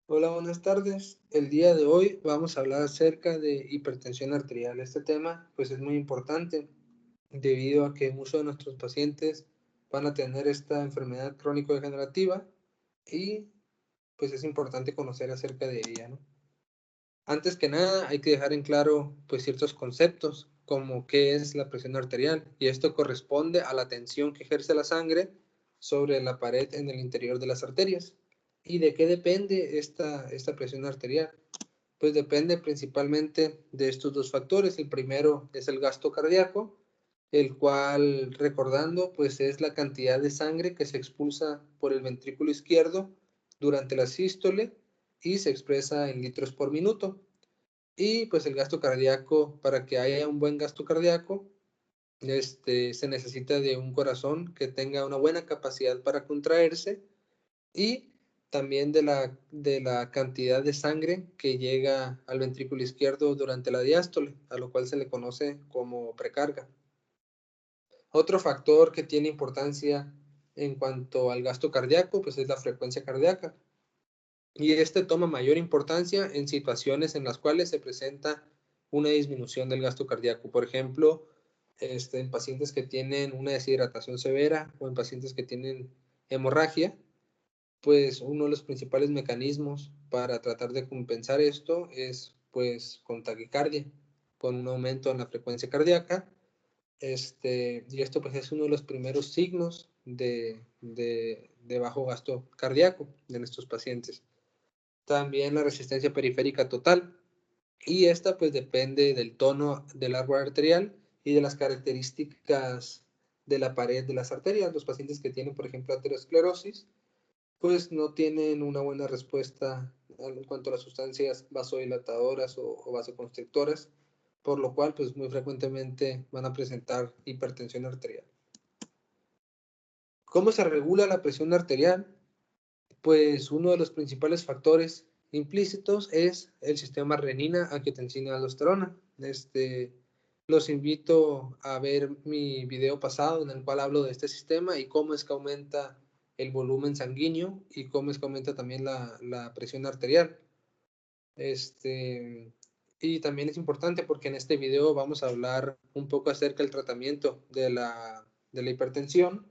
Hola, buenas tardes. El día de hoy vamos a hablar acerca de hipertensión arterial. Este tema pues es muy importante debido a que muchos de nuestros pacientes van a tener esta enfermedad crónico-degenerativa y pues es importante conocer acerca de ella, ¿no? Antes que nada hay que dejar en claro pues ciertos conceptos como qué es la presión arterial, y esto corresponde a la tensión que ejerce la sangre sobre la pared en el interior de las arterias. ¿Y de qué depende esta presión arterial? Pues depende principalmente de estos dos factores. El primero es el gasto cardíaco, el cual, recordando, pues es la cantidad de sangre que se expulsa por el ventrículo izquierdo durante la sístole y se expresa en litros por minuto. Y pues el gasto cardíaco, para que haya un buen gasto cardíaco, se necesita de un corazón que tenga una buena capacidad para contraerse, y también de la cantidad de sangre que llega al ventrículo izquierdo durante la diástole, a lo cual se le conoce como precarga. Otro factor que tiene importancia en cuanto al gasto cardíaco, pues es la frecuencia cardíaca. Y este toma mayor importancia en situaciones en las cuales se presenta una disminución del gasto cardíaco. Por ejemplo, en pacientes que tienen una deshidratación severa o en pacientes que tienen hemorragia, pues uno de los principales mecanismos para tratar de compensar esto es pues con taquicardia, con un aumento en la frecuencia cardíaca. Y esto pues es uno de los primeros signos de bajo gasto cardíaco en estos pacientes. También la resistencia periférica total, y esta pues depende del tono del árbol arterial y de las características de la pared de las arterias. Los pacientes que tienen, por ejemplo, aterosclerosis, pues no tienen una buena respuesta en cuanto a las sustancias vasodilatadoras o vasoconstrictoras, por lo cual pues muy frecuentemente van a presentar hipertensión arterial. ¿Cómo se regula la presión arterial? Pues uno de los principales factores implícitos es el sistema renina-angiotensina-aldosterona. Los invito a ver mi video pasado en el cual hablo de este sistema y cómo es que aumenta el volumen sanguíneo y cómo es que aumenta también la presión arterial. Y también es importante porque en este video vamos a hablar un poco acerca del tratamiento de la hipertensión,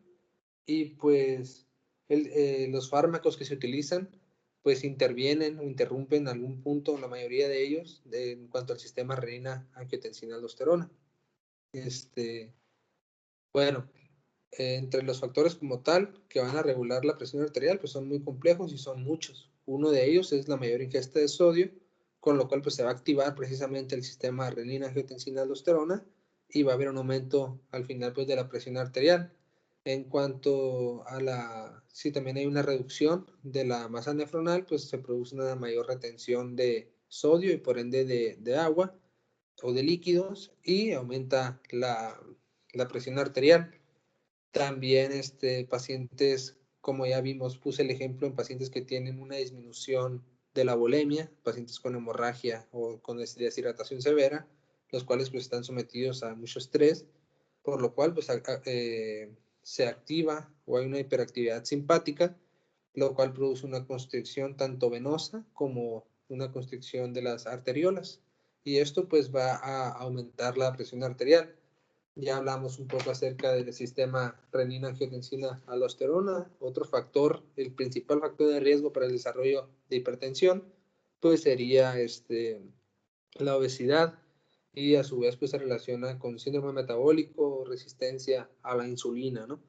y pues los fármacos que se utilizan pues intervienen o interrumpen en algún punto, la mayoría de ellos, en cuanto al sistema renina-angiotensina-aldosterona. Este, bueno, entre los factores como tal que van a regular la presión arterial pues son muy complejos y son muchos. Uno de ellos es la mayor ingesta de sodio, con lo cual pues se va a activar precisamente el sistema renina-angiotensina-aldosterona y va a haber un aumento al final pues de la presión arterial. En cuanto a si también hay una reducción de la masa nefronal, pues se produce una mayor retención de sodio y por ende de agua o de líquidos, y aumenta la presión arterial. También pacientes, como ya vimos, puse el ejemplo en pacientes que tienen una disminución de la volemia, pacientes con hemorragia o con deshidratación severa, los cuales pues están sometidos a mucho estrés, por lo cual pues se activa o hay una hiperactividad simpática, lo cual produce una constricción tanto venosa como una constricción de las arteriolas, y esto pues va a aumentar la presión arterial. Ya hablamos un poco acerca del sistema renina-angiotensina-aldosterona. Otro factor, el principal factor de riesgo para el desarrollo de hipertensión, pues sería la obesidad, y a su vez pues se relaciona con síndrome metabólico o resistencia a la insulina, ¿no?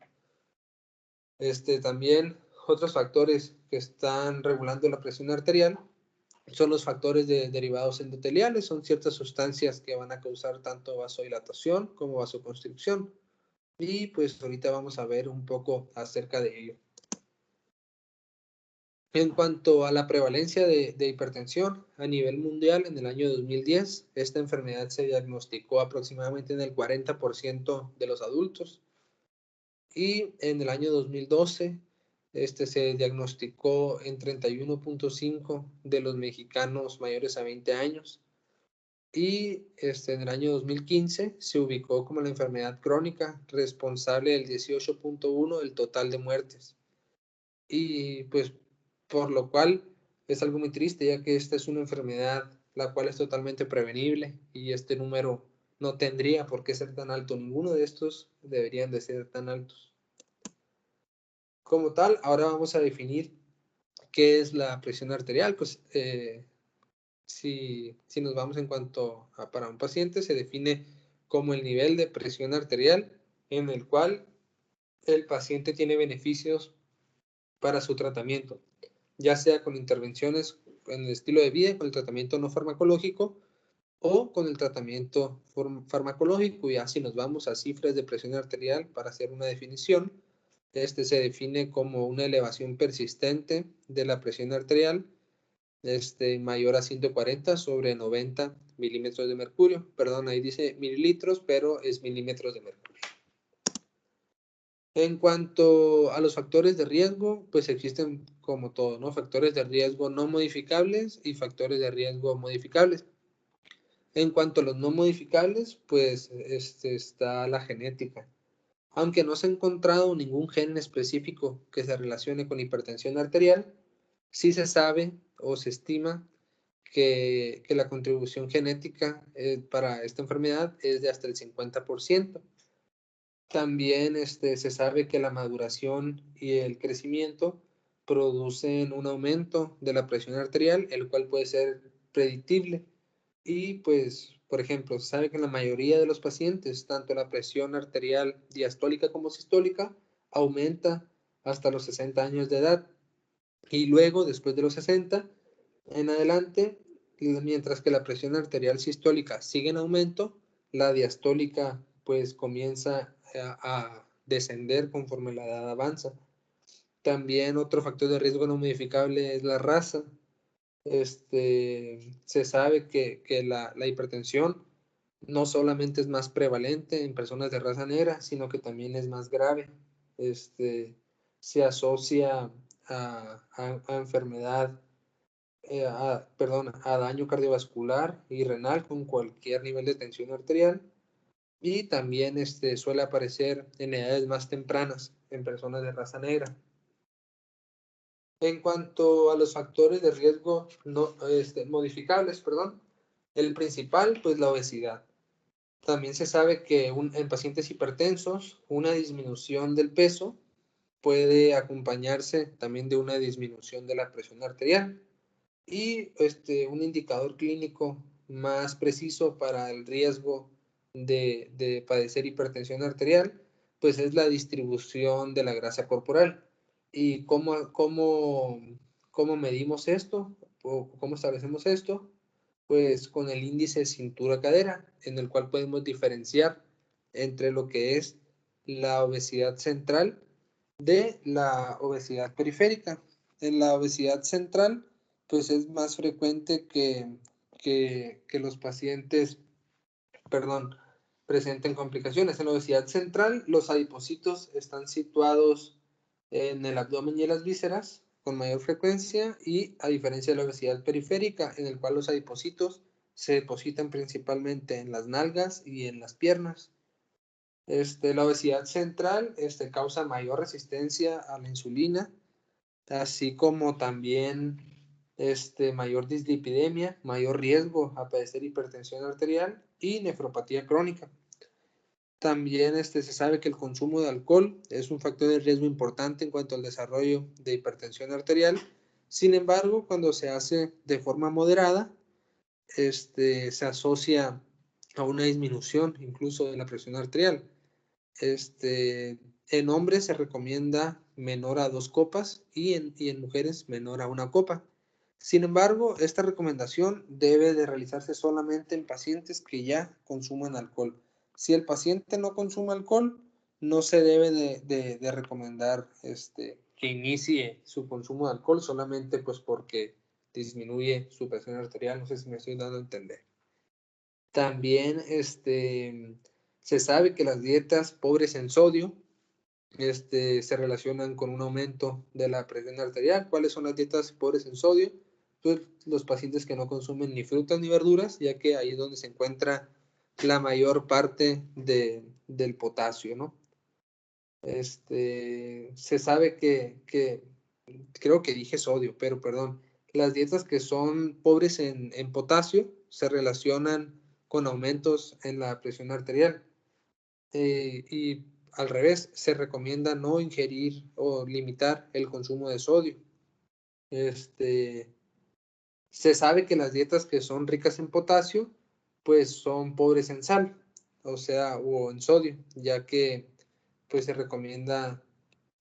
También otros factores que están regulando la presión arterial son los factores de derivados endoteliales, son ciertas sustancias que van a causar tanto vasodilatación como vasoconstricción. Y pues ahorita vamos a ver un poco acerca de ello. En cuanto a la prevalencia de hipertensión a nivel mundial, en el año 2010, esta enfermedad se diagnosticó aproximadamente en el 40% de los adultos, y en el año 2012 se diagnosticó en 31.5 de los mexicanos mayores a 20 años, y en el año 2015 se ubicó como la enfermedad crónica responsable del 18.1 del total de muertes. Y pues por lo cual es algo muy triste, ya que esta es una enfermedad la cual es totalmente prevenible y este número no tendría por qué ser tan alto. Ninguno de estos deberían de ser tan altos. Como tal, ahora vamos a definir qué es la presión arterial. Pues si nos vamos en cuanto a para un paciente, se define como el nivel de presión arterial en el cual el paciente tiene beneficios para su tratamiento, ya sea con intervenciones en el estilo de vida, con el tratamiento no farmacológico o con el tratamiento farmacológico. Y así nos vamos a cifras de presión arterial para hacer una definición. Se define como una elevación persistente de la presión arterial mayor a 140 sobre 90 milímetros de mercurio. Perdón, ahí dice mililitros, pero es milímetros de mercurio. En cuanto a los factores de riesgo, pues existen como todo, ¿no? Factores de riesgo no modificables y factores de riesgo modificables. En cuanto a los no modificables, pues está la genética. Aunque no se ha encontrado ningún gen específico que se relacione con hipertensión arterial, sí se sabe o se estima que la contribución genética para esta enfermedad es de hasta el 50%. También se sabe que la maduración y el crecimiento producen un aumento de la presión arterial, el cual puede ser predictible. Y pues, por ejemplo, se sabe que en la mayoría de los pacientes, tanto la presión arterial diastólica como sistólica aumenta hasta los 60 años de edad. Y luego, después de los 60 en adelante, mientras que la presión arterial sistólica sigue en aumento, la diastólica pues comienza a descender conforme la edad avanza. También otro factor de riesgo no modificable es la raza. Se sabe que la hipertensión no solamente es más prevalente en personas de raza negra, sino que también es más grave. Se asocia a enfermedad, a daño cardiovascular y renal con cualquier nivel de tensión arterial, y también suele aparecer en edades más tempranas en personas de raza negra. En cuanto a los factores de riesgo no, modificables, el principal, pues la obesidad. También se sabe que en pacientes hipertensos, una disminución del peso puede acompañarse también de una disminución de la presión arterial. Y un indicador clínico más preciso para el riesgo de padecer hipertensión arterial, pues es la distribución de la grasa corporal. ¿Y cómo medimos esto? ¿O cómo establecemos esto? Pues con el índice cintura-cadera, en el cual podemos diferenciar entre lo que es la obesidad central de la obesidad periférica. En la obesidad central, pues es más frecuente que los pacientes, presenten complicaciones. En la obesidad central, los adipocitos están situados en el abdomen y en las vísceras con mayor frecuencia, y a diferencia de la obesidad periférica, en el cual los adipocitos se depositan principalmente en las nalgas y en las piernas. La obesidad central causa mayor resistencia a la insulina, así como también mayor dislipidemia, mayor riesgo a padecer hipertensión arterial y nefropatía crónica. También se sabe que el consumo de alcohol es un factor de riesgo importante en cuanto al desarrollo de hipertensión arterial. Sin embargo, cuando se hace de forma moderada, se asocia a una disminución incluso de la presión arterial. En hombres se recomienda menor a 2 copas y en mujeres menor a 1 copa. Sin embargo, esta recomendación debe de realizarse solamente en pacientes que ya consuman alcohol. Si el paciente no consume alcohol, no se debe de recomendar que inicie su consumo de alcohol solamente pues porque disminuye su presión arterial. No sé si me estoy dando a entender. También se sabe que las dietas pobres en sodio se relacionan con un aumento de la presión arterial. ¿Cuáles son las dietas pobres en sodio? Pues los pacientes que no consumen ni frutas ni verduras, ya que ahí es donde se encuentra la mayor parte del potasio, ¿no? Se sabe que creo que dije sodio, pero perdón, las dietas que son pobres en potasio se relacionan con aumentos en la presión arterial. Y al revés, se recomienda no ingerir o limitar el consumo de sodio. Se sabe que las dietas que son ricas en potasio, pues son pobres en sal, o sea, o en sodio, ya que pues se recomienda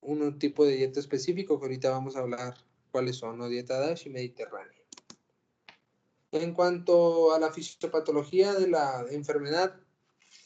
un tipo de dieta específico que ahorita vamos a hablar cuáles son, ¿no? Dieta DASH y mediterránea. En cuanto a la fisiopatología de la enfermedad,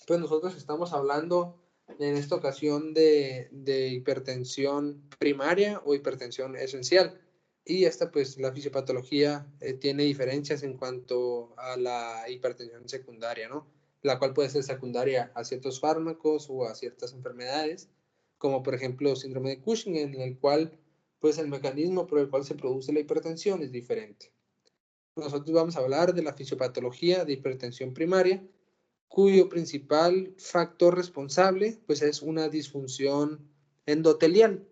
pues nosotros estamos hablando en esta ocasión de hipertensión primaria o hipertensión esencial. Y esta, pues, la fisiopatología tiene diferencias en cuanto a la hipertensión secundaria, ¿no? La cual puede ser secundaria a ciertos fármacos o a ciertas enfermedades, como por ejemplo síndrome de Cushing, en el cual, pues, el mecanismo por el cual se produce la hipertensión es diferente. Nosotros vamos a hablar de la fisiopatología de hipertensión primaria, cuyo principal factor responsable pues es una disfunción endotelial.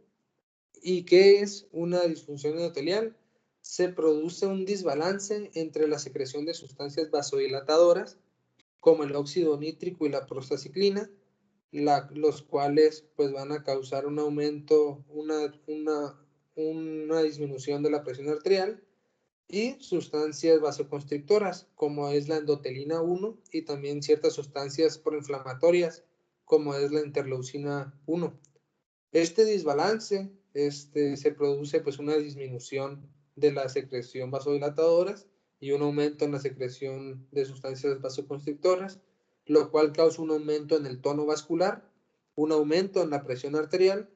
¿Y qué es una disfunción endotelial? Se produce un desbalance entre la secreción de sustancias vasodilatadoras, como el óxido nítrico y la prostaciclina, los cuales pues van a causar un aumento, una disminución de la presión arterial, y sustancias vasoconstrictoras, como es la endotelina 1, y también ciertas sustancias proinflamatorias, como es la interleucina 1. Este desbalance se produce pues una disminución de la secreción vasodilatadoras y un aumento en la secreción de sustancias vasoconstrictoras, lo cual causa un aumento en el tono vascular, un aumento en la presión arterial,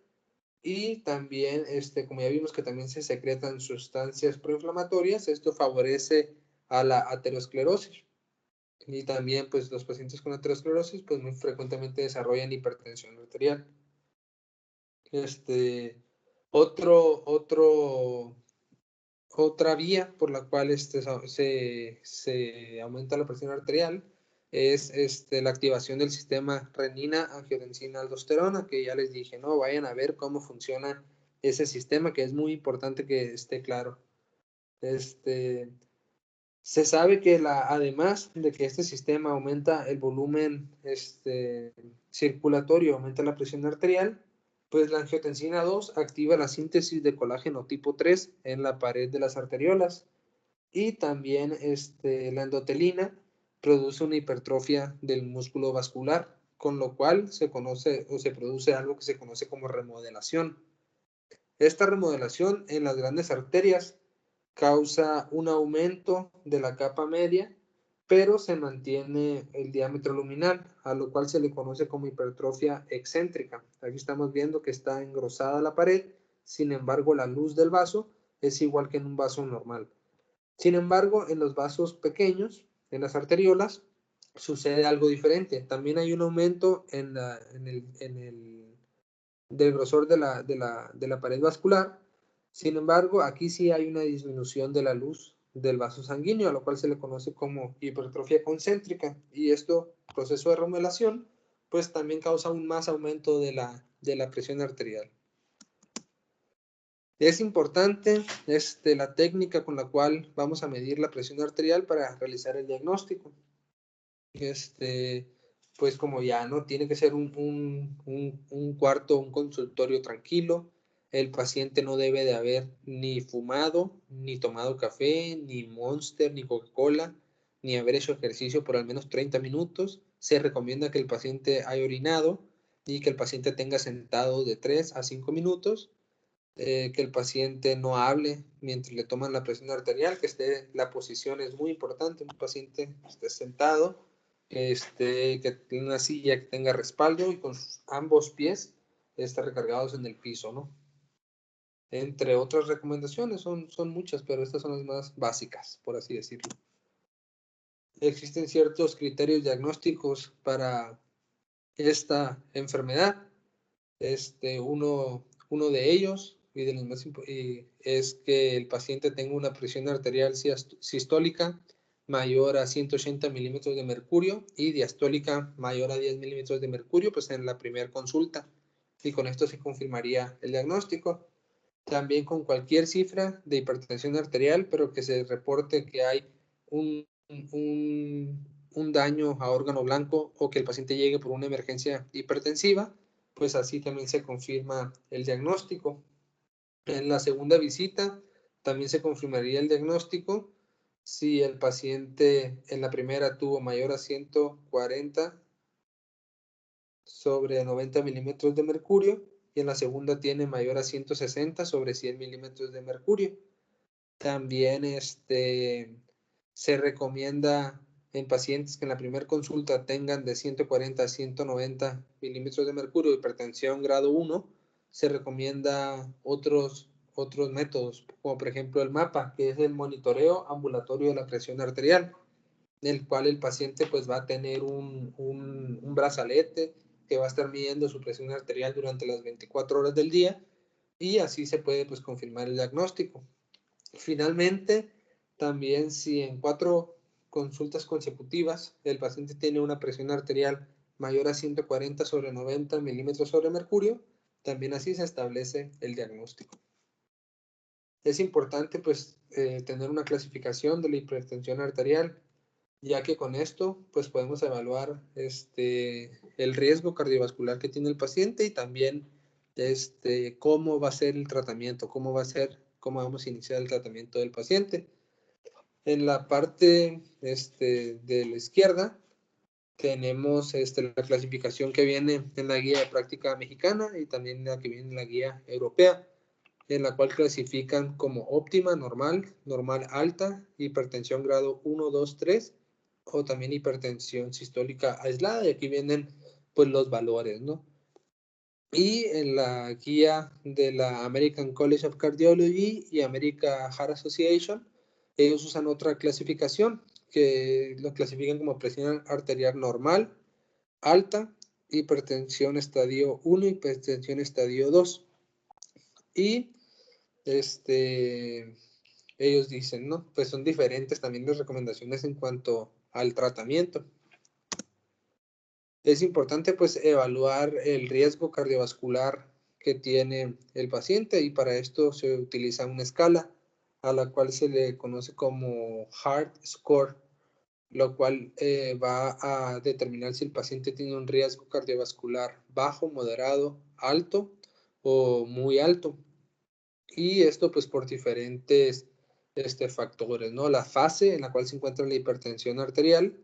y también, como ya vimos que también se secretan sustancias proinflamatorias, esto favorece a la aterosclerosis. Y también, pues, los pacientes con aterosclerosis, pues, muy frecuentemente desarrollan hipertensión arterial. Otra vía por la cual se aumenta la presión arterial es la activación del sistema renina-angiotensina-aldosterona, que ya les dije, ¿no? Vayan a ver cómo funciona ese sistema, que es muy importante que esté claro. Se sabe que además de que este sistema aumenta el volumen circulatorio, aumenta la presión arterial, pues la angiotensina 2 activa la síntesis de colágeno tipo 3 en la pared de las arteriolas, y también la endotelina produce una hipertrofia del músculo vascular, con lo cual se conoce o se produce algo que se conoce como remodelación. Esta remodelación en las grandes arterias causa un aumento de la capa media, pero se mantiene el diámetro luminal, a lo cual se le conoce como hipertrofia excéntrica. Aquí estamos viendo que está engrosada la pared, sin embargo la luz del vaso es igual que en un vaso normal. Sin embargo, en los vasos pequeños, en las arteriolas, sucede algo diferente. También hay un aumento del grosor de la pared vascular. Sin embargo, aquí sí hay una disminución de la luz del vaso sanguíneo, a lo cual se le conoce como hipertrofia concéntrica. Y esto, proceso de remodelación, pues también causa aún más aumento de la presión arterial. Es importante la técnica con la cual vamos a medir la presión arterial para realizar el diagnóstico. Pues como ya no tiene que ser un cuarto, un consultorio tranquilo. El paciente no debe de haber ni fumado, ni tomado café, ni Monster, ni Coca-Cola, ni haber hecho ejercicio por al menos 30 minutos. Se recomienda que el paciente haya orinado y que el paciente tenga sentado de 3 a 5 minutos. Que el paciente no hable mientras le toman la presión arterial, la posición es muy importante, un paciente esté sentado, que tenga una silla que tenga respaldo y con ambos pies recargados en el piso, ¿no? Entre otras recomendaciones, son muchas, pero estas son las más básicas, por así decirlo. Existen ciertos criterios diagnósticos para esta enfermedad. Uno de ellos y de los más es que el paciente tenga una presión arterial sistólica mayor a 180 milímetros de mercurio y diastólica mayor a 10 milímetros de mercurio, pues en la primera consulta, y con esto se confirmaría el diagnóstico. también con cualquier cifra de hipertensión arterial, pero que se reporte que hay un daño a órgano blanco o que el paciente llegue por una emergencia hipertensiva, pues así también se confirma el diagnóstico. En la segunda visita también se confirmaría el diagnóstico si el paciente en la primera tuvo mayor a 140 sobre 90 milímetros de mercurio y en la segunda tiene mayor a 160 sobre 100 milímetros de mercurio. También se recomienda en pacientes que en la primera consulta tengan de 140 a 190 milímetros de mercurio, hipertensión grado 1, se recomienda otros métodos, como por ejemplo el MAPA, que es el monitoreo ambulatorio de la presión arterial, en el cual el paciente pues va a tener un brazalete que va a estar midiendo su presión arterial durante las 24 horas del día y así se puede pues confirmar el diagnóstico. Finalmente, también si en 4 consultas consecutivas el paciente tiene una presión arterial mayor a 140 sobre 90 milímetros sobre mercurio, también así se establece el diagnóstico. Es importante pues tener una clasificación de la hipertensión arterial, ya que con esto pues podemos evaluar el riesgo cardiovascular que tiene el paciente y también cómo va a ser el tratamiento, cómo vamos a iniciar el tratamiento del paciente. En la parte de la izquierda tenemos la clasificación que viene en la guía de práctica mexicana y también la que viene en la guía europea, en la cual clasifican como óptima, normal, normal alta, hipertensión grado 1, 2, 3 o también hipertensión sistólica aislada, y aquí vienen pues los valores, ¿no? Y en la guía de la American College of Cardiology y American Heart Association, ellos usan otra clasificación que lo clasifican como presión arterial normal, alta, hipertensión estadio 1, hipertensión estadio 2. Y ellos dicen, ¿no? Pues son diferentes también las recomendaciones en cuanto al tratamiento. Es importante pues evaluar el riesgo cardiovascular que tiene el paciente y para esto se utiliza una escala a la cual se le conoce como Heart Score, lo cual va a determinar si el paciente tiene un riesgo cardiovascular bajo, moderado, alto o muy alto. Y esto pues por diferentes factores, ¿no? La fase en la cual se encuentra la hipertensión arterial,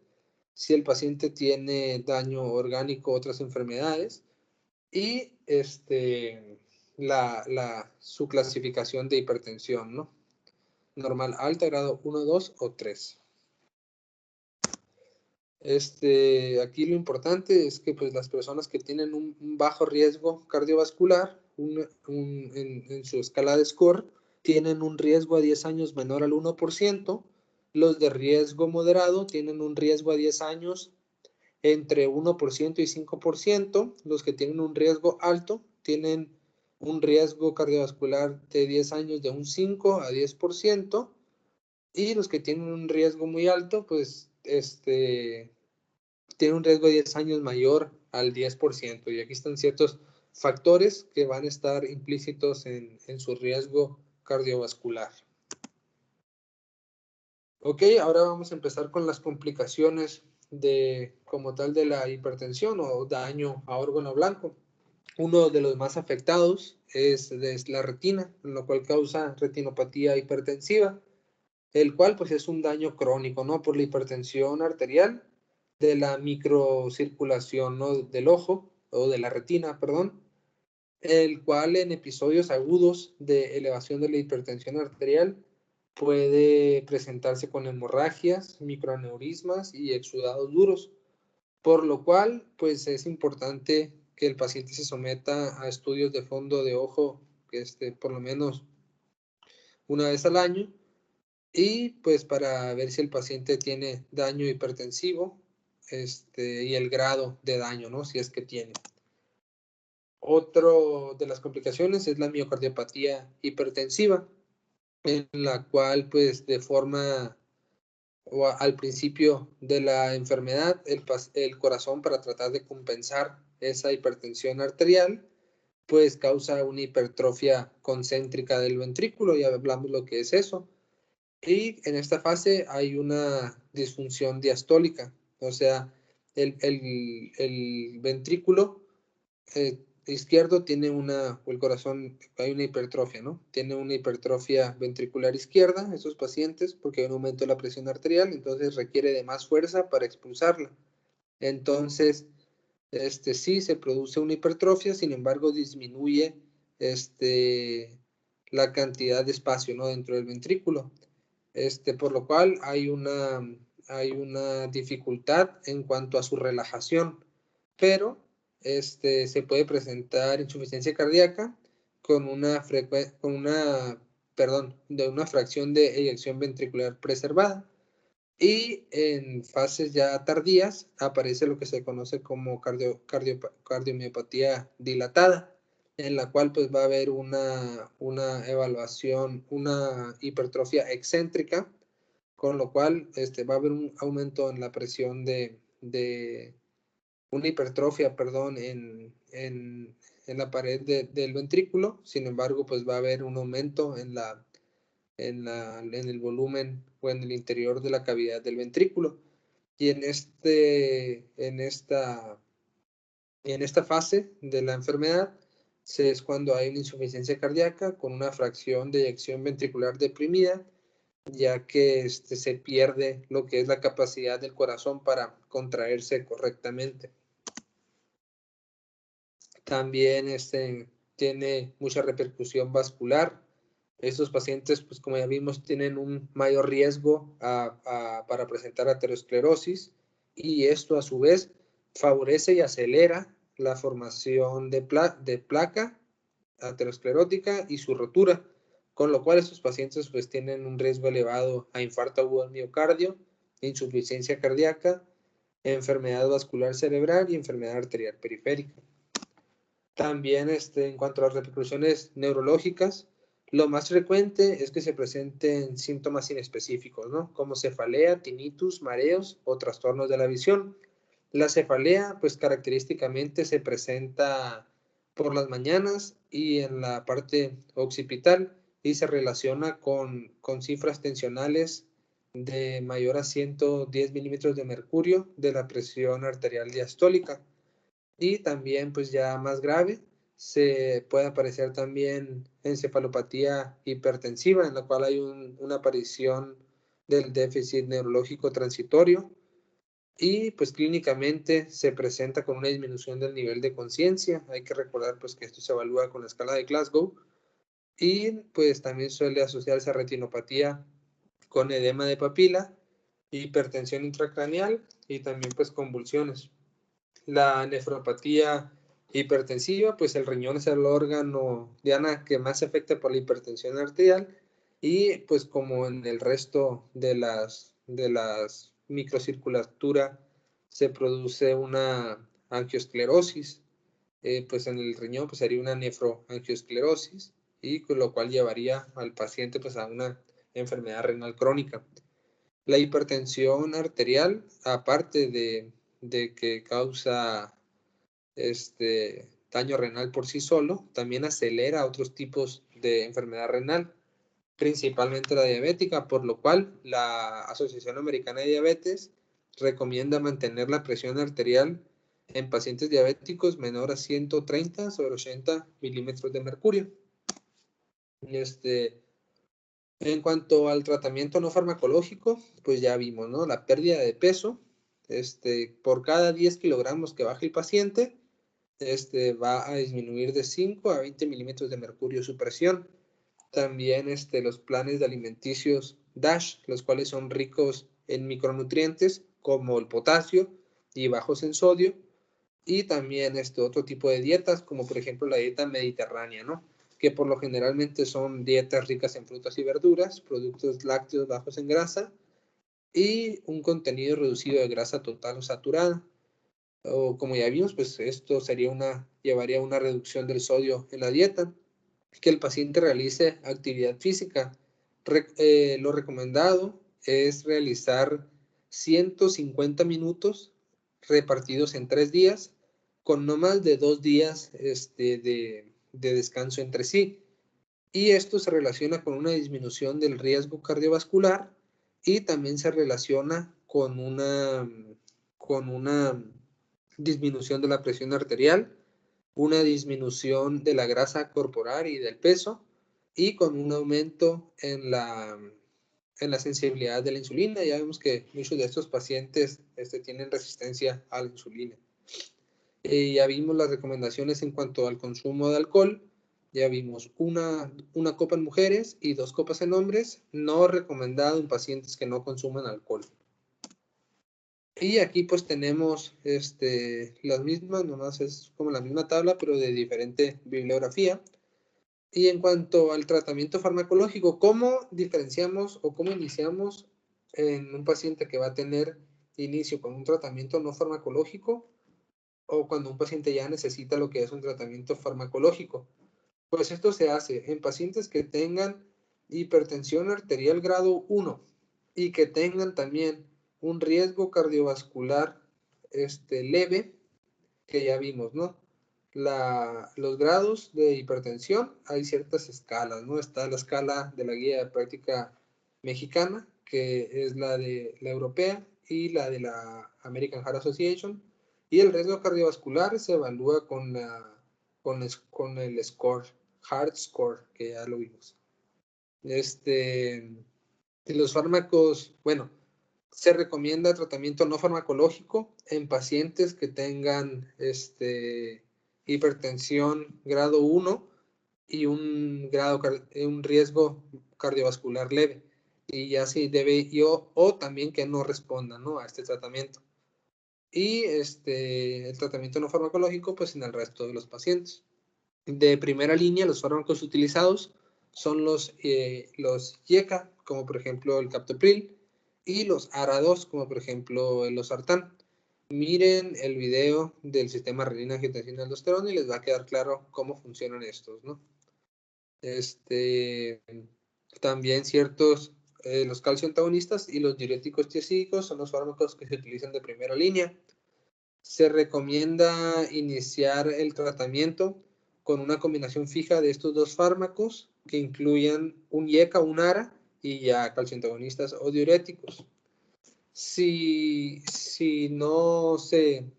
si el paciente tiene daño orgánico, otras enfermedades, y su clasificación de hipertensión, ¿no? Normal, alta, grado 1, 2 o 3. Aquí lo importante es que pues, las personas que tienen un bajo riesgo cardiovascular en su escala de score tienen un riesgo a 10 años menor al 1%, los de riesgo moderado tienen un riesgo a 10 años entre 1% y 5%, los que tienen un riesgo alto tienen un riesgo cardiovascular de 10 años de un 5 a 10%, y los que tienen un riesgo muy alto, pues tiene un riesgo de 10 años mayor al 10%. Y aquí están ciertos factores que van a estar implícitos en su riesgo cardiovascular. Ok, ahora vamos a empezar con las complicaciones como tal de la hipertensión o daño a órgano blanco. Uno de los más afectados es la retina, lo cual causa retinopatía hipertensiva, el cual pues es un daño crónico, ¿no? Por la hipertensión arterial de la microcirculación, ¿no? Del ojo o de la retina, perdón, el cual en episodios agudos de elevación de la hipertensión arterial puede presentarse con hemorragias, microaneurismas y exudados duros, por lo cual pues es importante que el paciente se someta a estudios de fondo de ojo por lo menos una vez al año, y pues para ver si el paciente tiene daño hipertensivo y el grado de daño, ¿no? Si es que tiene. Otro de las complicaciones es la miocardiopatía hipertensiva, en la cual pues de forma o al principio de la enfermedad el corazón, para tratar de compensar esa hipertensión arterial, pues causa una hipertrofia concéntrica del ventrículo, ya hablamos lo que es eso. Y en esta fase hay una disfunción diastólica, o sea, el ventrículo izquierdo tiene o el corazón, hay una hipertrofia, ¿no? Tiene una hipertrofia ventricular izquierda, esos pacientes, porque hay un aumento de la presión arterial, entonces requiere de más fuerza para expulsarla. Entonces, sí se produce una hipertrofia, sin embargo, disminuye la cantidad de espacio, ¿no? Dentro del ventrículo. Por lo cual hay una dificultad en cuanto a su relajación, pero se puede presentar insuficiencia cardíaca con una fracción de eyección ventricular preservada. Y en fases ya tardías aparece lo que se conoce como cardiomiopatía dilatada, en la cual pues va a haber una evaluación, una hipertrofia excéntrica, con lo cual va a haber un aumento en la presión una hipertrofia, perdón, en la pared del ventrículo. Sin embargo, pues va a haber un aumento en el volumen o en el interior de la cavidad del ventrículo. Y en esta fase de la enfermedad es cuando hay una insuficiencia cardíaca con una fracción de eyección ventricular deprimida, ya que se pierde lo que es la capacidad del corazón para contraerse correctamente. También tiene mucha repercusión vascular. Estos pacientes, pues como ya vimos, tienen un mayor riesgo para presentar aterosclerosis, y esto a su vez favorece y acelera la formación de placa aterosclerótica y su rotura, con lo cual estos pacientes pues tienen un riesgo elevado a infarto agudo del miocardio, insuficiencia cardíaca, enfermedad vascular cerebral y enfermedad arterial periférica. También en cuanto a las repercusiones neurológicas, lo más frecuente es que se presenten síntomas inespecíficos, ¿no? Como cefalea, tinnitus, mareos o trastornos de la visión. La cefalea, pues característicamente se presenta por las mañanas y en la parte occipital, y se relaciona con cifras tensionales de mayor a 110 milímetros de mercurio de la presión arterial diastólica. Y también, pues ya más grave, se puede aparecer también encefalopatía hipertensiva, en la cual hay una aparición del déficit neurológico transitorio, y pues clínicamente se presenta con una disminución del nivel de conciencia. Hay que recordar pues que esto se evalúa con la escala de Glasgow, y pues también suele asociarse a retinopatía con edema de papila, hipertensión intracraneal y también pues convulsiones. La nefropatía hipertensiva, pues el riñón es el órgano diana que más se afecta por la hipertensión arterial, y pues como en el resto de las microcirculatura se produce una angiosclerosis, pues en el riñón pues sería una nefroangiosclerosis, y con lo cual llevaría al paciente pues a una enfermedad renal crónica. La hipertensión arterial, aparte de que causa daño renal por sí solo, también acelera otros tipos de enfermedad renal, principalmente la diabética, por lo cual la Asociación Americana de Diabetes recomienda mantener la presión arterial en pacientes diabéticos menor a 130 sobre 80 milímetros de mercurio. En cuanto al tratamiento no farmacológico, pues ya vimos, ¿no? La pérdida de peso, por cada 10 kilogramos que baje el paciente, va a disminuir de 5 a 20 milímetros de mercurio su presión. También los planes de alimenticios DASH, los cuales son ricos en micronutrientes como el potasio y bajos en sodio, y también otro tipo de dietas como por ejemplo la dieta mediterránea, ¿no? Que por lo generalmente son dietas ricas en frutas y verduras, productos lácteos bajos en grasa y un contenido reducido de grasa total o saturada. O como ya vimos, pues esto llevaría a una reducción del sodio en la dieta. Que el paciente realice actividad física. Lo recomendado es realizar 150 minutos repartidos en 3 días, con no más de 2 días descanso entre sí. Y esto se relaciona con una disminución del riesgo cardiovascular y también se relaciona con una disminución de la presión arterial, una disminución de la grasa corporal y del peso, y con un aumento en la sensibilidad de la insulina. Ya vemos que muchos de estos pacientes tienen resistencia a la insulina. Ya vimos las recomendaciones en cuanto al consumo de alcohol. Ya vimos una copa en mujeres y 2 copas en hombres, no recomendado en pacientes que no consuman alcohol. Y aquí pues tenemos las mismas, nomás es como la misma tabla, pero de diferente bibliografía. Y en cuanto al tratamiento farmacológico, ¿cómo diferenciamos o cómo iniciamos en un paciente que va a tener inicio con un tratamiento no farmacológico o cuando un paciente ya necesita lo que es un tratamiento farmacológico? Pues esto se hace en pacientes que tengan hipertensión arterial grado 1 y que tengan también un riesgo cardiovascular leve, que ya vimos, ¿no? Los grados de hipertensión, hay ciertas escalas, ¿no? Está la escala de la guía de práctica mexicana, que es la de la europea y la de la American Heart Association, y el riesgo cardiovascular se evalúa con el score, Heart Score, que ya lo vimos. Los fármacos, bueno, se recomienda tratamiento no farmacológico en pacientes que tengan hipertensión grado 1 y un riesgo cardiovascular leve. Y ya sí debe, o también que no respondan, ¿no?, a este tratamiento. Y el tratamiento no farmacológico, pues en el resto de los pacientes. De primera línea, los fármacos utilizados son los IECA, como por ejemplo el captopril, y los ARA2, como por ejemplo el losartán. Miren el video del sistema renina-angiotensina-aldosterona y les va a quedar claro cómo funcionan estos, ¿no? También los calcio antagonistas y los diuréticos tiazídicos son los fármacos que se utilizan de primera línea. Se recomienda iniciar el tratamiento con una combinación fija de estos 2 fármacos que incluyan un IECA, un ARA y ya calcioantagonistas o diuréticos. Si no se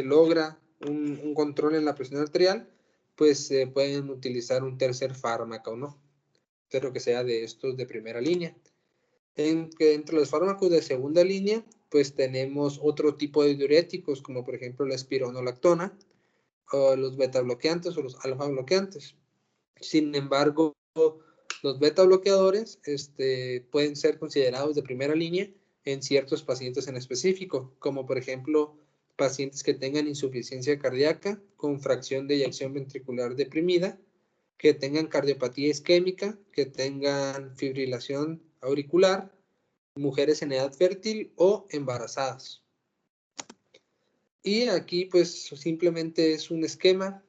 logra un control en la presión arterial, pues se pueden utilizar un tercer fármaco, ¿no? Pero que sea de estos de primera línea. Entre los fármacos de segunda línea, pues tenemos otro tipo de diuréticos, como por ejemplo la espironolactona, o los beta bloqueantes o los alfa bloqueantes. Sin embargo, los beta bloqueadores pueden ser considerados de primera línea en ciertos pacientes en específico, como por ejemplo pacientes que tengan insuficiencia cardíaca con fracción de eyección ventricular deprimida, que tengan cardiopatía isquémica, que tengan fibrilación auricular, mujeres en edad fértil o embarazadas. Y aquí pues simplemente es un esquema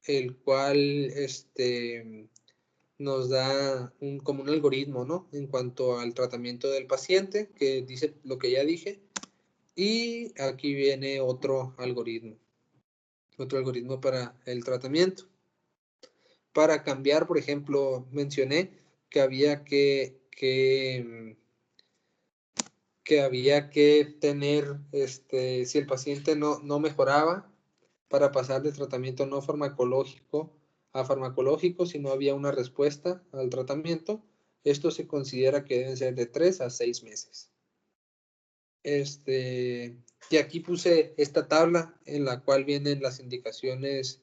el cual nos da como un algoritmo, ¿no?, en cuanto al tratamiento del paciente, que dice lo que ya dije. Y aquí viene otro algoritmo para el tratamiento. Para cambiar, por ejemplo, mencioné que había que tener, si el paciente no mejoraba, para pasar de tratamiento no farmacológico a farmacológico, si no había una respuesta al tratamiento, esto se considera que deben ser de 3 a 6 meses. Y aquí puse esta tabla en la cual vienen las indicaciones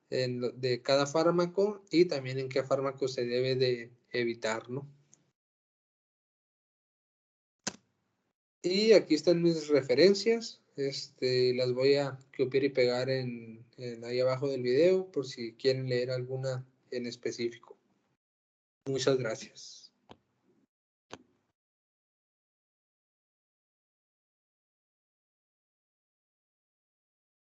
de cada fármaco y también en qué fármaco se debe de evitar, ¿no? Y aquí están mis referencias. Las voy a copiar y pegar ahí abajo del video por si quieren leer alguna en específico. Muchas gracias.